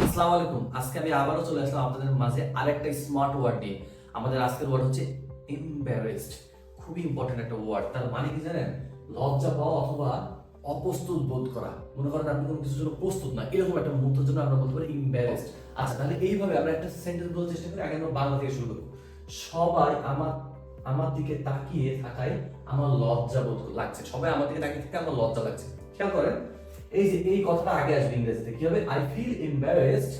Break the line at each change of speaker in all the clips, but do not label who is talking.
আসসালামু আলাইকুম। আজকে আমি আবারও চলে আসলাম আপনাদের মাঝে আরেকটা স্মার্ট ওয়ার্ড নিয়ে। আমাদের আজকের ওয়ার্ড হচ্ছে এম্বারেসড। খুবই ইম্পর্টেন্ট একটা ওয়ার্ড। তার মানে কি জানেন? লজ্জা পাওয়া অথবা অপ্রস্তুত বোধ করা। মনে করেন আপনি কোনো কিছুর জন্য প্রস্তুত না, এরকম একটা মুহূর্তের জন্য আমরা বলতে পারি এম্বারেসড। আচ্ছা, তাহলে এইভাবে আমরা একটা সেন্টেন্স বলার চেষ্টা করি। আগে আমরা বাংলা থেকে শুরু করব। সবাই আমার আমার দিকে তাকিয়ে থাকায় আমার লজ্জা বোধ লাগছে। সবাই আমার দিকে তাকিয়ে থাকে, আমার লজ্জা লাগছে। খেয়াল করেন, এই যে এই কথাটা আগে আসবে ইংরেজিতে। কি হবে? I feel embarrassed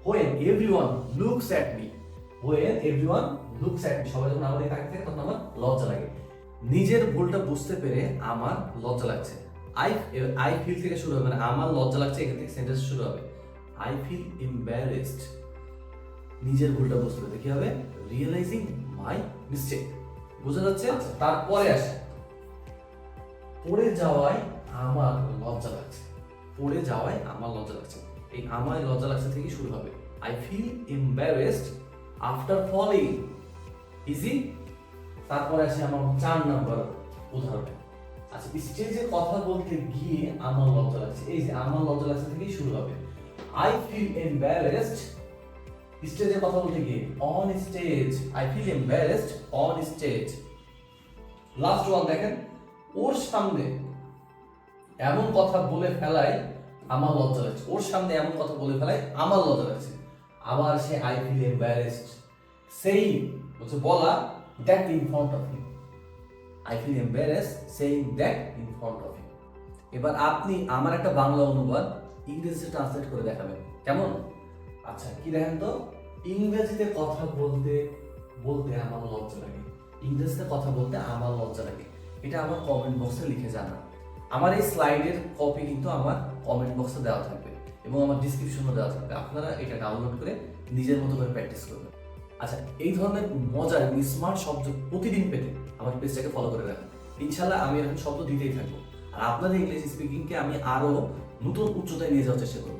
when everyone looks at me. when everyone looks at me, সবাই যখন আমার দিকে তাকিয়ে থাকে তখন আমার লজ্জা লাগে। নিজের ভুলটা বুঝতে পেরে আমার লজ্জা লাগছে। আই আই ফিল থেকে শুরু হবে, মানে আমার লজ্জা লাগছে, এখান থেকে সেন্টেন্স শুরু হবে। আই ফিল এম্বারেসড, নিজের ভুলটা বুঝতে পেরে কি হবে? Realising my mistake. বোঝা যাচ্ছে? তারপরে আসে পড়ে যাওয়ায় আমার লজ্জা লাগছে। পড়ে যাওয়ায় আমার লজ্জা লাগছে, এই আমার লজ্জা লাগছে থেকে শুরু হবে। I feel embarrassed after falling. Easy. তারপরে আসে আমার 4 নাম্বার উদাহরণ। আচ্ছা, স্টেজে কথা বলতে গিয়ে আমার লজ্জা লাগছে, এই যে আমার লজ্জা লাগছে থেকেই শুরু হবে। আই ফিল এম্বারেসড স্টেজে কথা বলতে গিয়ে, on stage. I feel embarrassed on stage. Last one দেখেন, ওর সামনে এমন কথা বলে ফেলায় আমার লজ্জা লাগছে। ওর সামনে এমন কথা বলে ফেলায় আমার লজ্জা লাগছে। আবার সে আই ফিল এম্বারেসড সেইং, বলছে বলা, that in front of him. I feel embarrassed saying that in front of him. এবার আপনি আমার একটা বাংলা অনুবাদ ইংরেজিতে ট্রান্সলেট করে দেখাবেন, কেমন? আচ্ছা, কি দেখেন তো, ইংরেজিতে কথা বলতে বলতে আমার লজ্জা লাগে। ইংরেজিতে কথা বলতে আমার লজ্জা লাগে। এটা আমার কমেন্ট বক্সে লিখে জানান। আমার এই স্লাইডের কপি কিন্তু আমার কমেন্ট বক্সে দেওয়া থাকবে এবং আমার ডিসক্রিপশনে দেওয়া থাকবে। আপনারা এটা ডাউনলোড করে নিজের মতো করে প্র্যাকটিস করবেন। আচ্ছা, এই ধরনের মজার এবং স্মার্ট শব্দ প্রতিদিন পেতে আমার পেজটাকে ফলো করে রাখুন। ইনশাআল্লাহ আমি এরকম শব্দ দিতেই থাকবো। আর আপনাদের ইংলিশ স্পিকিংকে আমি আরো নতুন উচ্চতায় নিয়ে যাওয়ার চেষ্টা করবো।